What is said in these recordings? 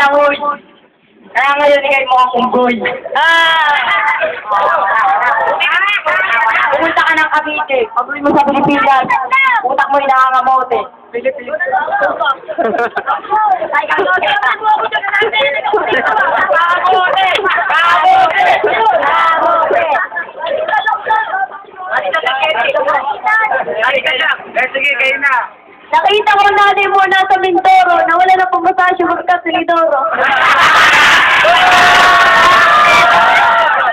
langoy. Kaya ngayon, ikay mo akong boy. Pumunta ka ng Cavite. Pag-uwi mo sa Pilipinas. Utak mo inaangamote. Pilipinas. Ay, kamote! Kamote! Kamote! Kamote! Halika na. Sige, kayo na. Nakita ko natin mo nasa Mindoro na wala na pumasasyo magkas sa Mindoro.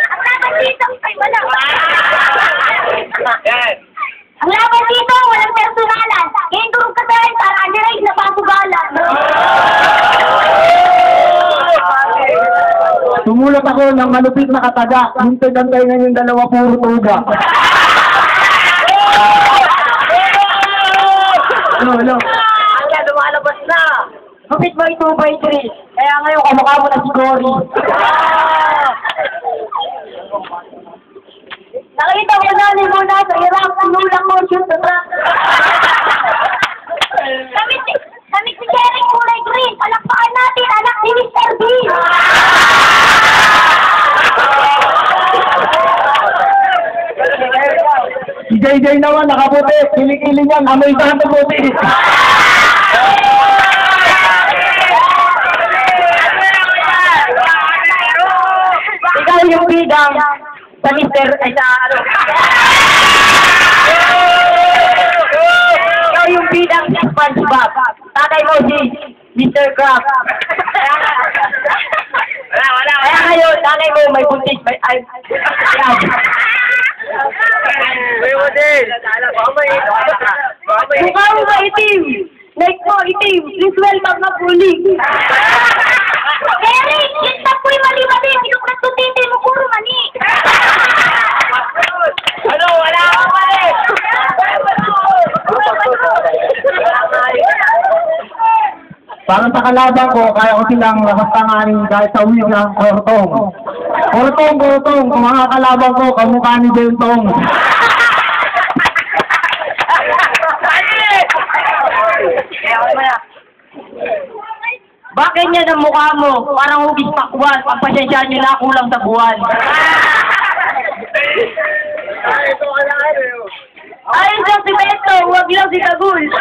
Ang laban dito, ay wala. Ang laban dito, walang personalan. Kaya durog ka tayo para aniray na pasugalan. Tumulot ako ng malupit na kataga. Hintay-hintay na yung dalawa puro tuga. Ano? Ang lumalabas na. Kapit mo 2x3. Kaya ngayon kamukha mo na si Cory. Nakita ko nanin mo na sa Iraq. Nulang mo shoot sa truck. Kami si Jerry kulay green. Palakpakan natin anak ni Mr. Bean. Si JJ naman nakaputi. Kiling-kiling yan. Amoy ba ang puti? Ikaw yung bidang sa Mr. Ikaw yung bidang sa SpongeBob. Tatay mo si Mr. Krabs. Kaya ngayon, tatay mo may buntis. Mukha mo ba itim? Like mo, itim. Please welcome na puli. Eric, yun na po'y mali-mali. Yung nagtutiti mo, puro mani. Ano? Wala akong mali. Para sa kalaban ko, kaya ko silang lapastanganin kahit sa uwi ng kortong. Kortong, kung mga kalaban ko, kamukha ni Deltong. Bakit niya ang mukha mo? Parang hugis pakwan. Pagpasyensyahan niyo na kulang sa buwan. Ayun lang si Beto, huwag lang si Tagul. Ito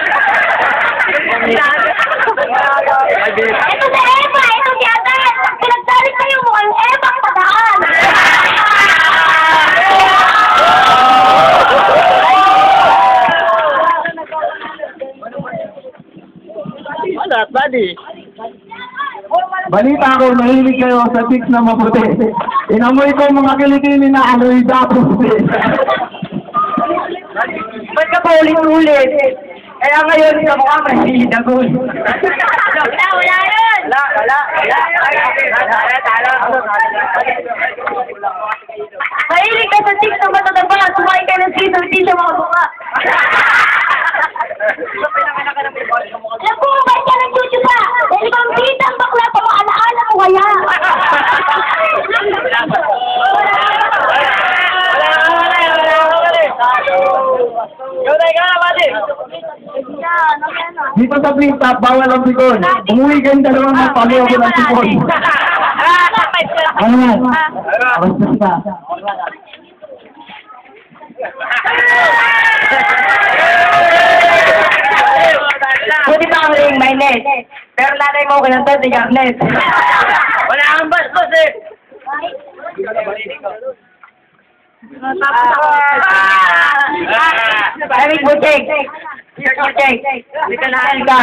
si Eva, ito si Adan. Pinagsalit kayo mukhang Eva ang pataan. Wala, buddy. Balita ko, nahilig kayo sa chicks na maputi. Inamoy ko mga kilikili na aloy puti. Ba't ka pa ulit-ulit? Kaya ngayon, kamukha mo si Dagul. Wala yun! Wala. Mahilig ka sa chicks na matataba. Sumakay ka ng skate, hindi siya makabuka. Alam ko, bakit ka nagchuchupa? Dahil bang kita ang bakla pa maalaala mo kaya? Dito sa flip top, bawal ang pikon. Umuwi kayong dalawang magpaliw ko ng pikon. Ano nga? Basta ka. Buti pa ang ring, may net. Pero nanay mo kinanta si Garnet. Wala kang bastos eh. Eric Buchek. Hindi ka nakain ka.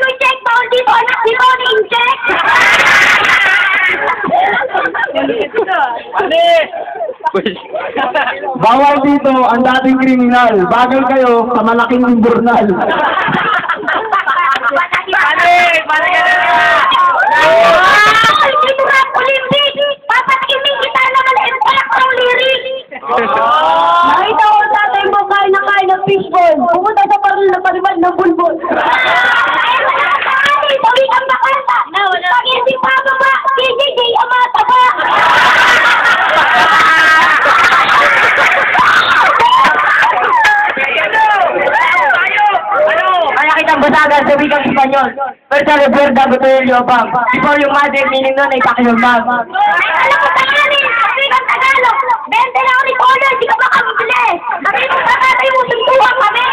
Buchek, bawal dito anak dito ni Incheck. Bawal dito ang dating kriminal. Bagal kayo sa malaking imburnal. Dito nga Olympic! Papatikimin kita naman ang palak ng lirik! Nakita ko sa tatay mo kain na kain ng fishball. Pumunta sa parol na pariman ng bulbol. Tawid ang bakanta! Pag-isip pa ba? JJ ang mataba! yan yun. First Alberta Botelio Bang. Before yung mother meaning nun ay pakiumbang. Ay, alam ko Tagalog! Sabi ng Tagalog! 20 na ako ni Polo, hindi ka makabili! Sabi mo, tatay mo, suntuhan kami!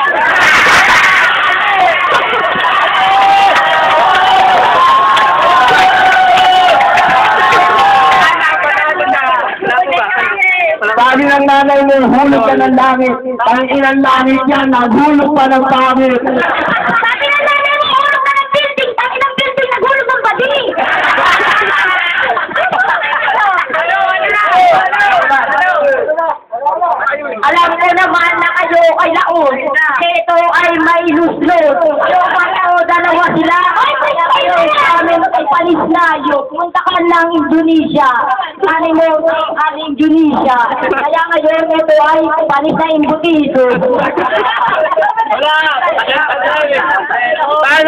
Sabi ng nanay mo, hulog ka ng langit. Tanginang langit yan, naghulog pa ng pangit. Sabi ng nanay mo, hulog ka ng building! Tanginang building, naghulog ng badi! Alam ko naman na kayo ay laon. Ito ay may luslot. Dalawa sila. Kaya kayo sa amin ay palis na yun. Pumunta ka ng Indonesia. Ani mo ang Indonesia. Kaya ngayon ito ay palis na imbutiso. Wala! Paano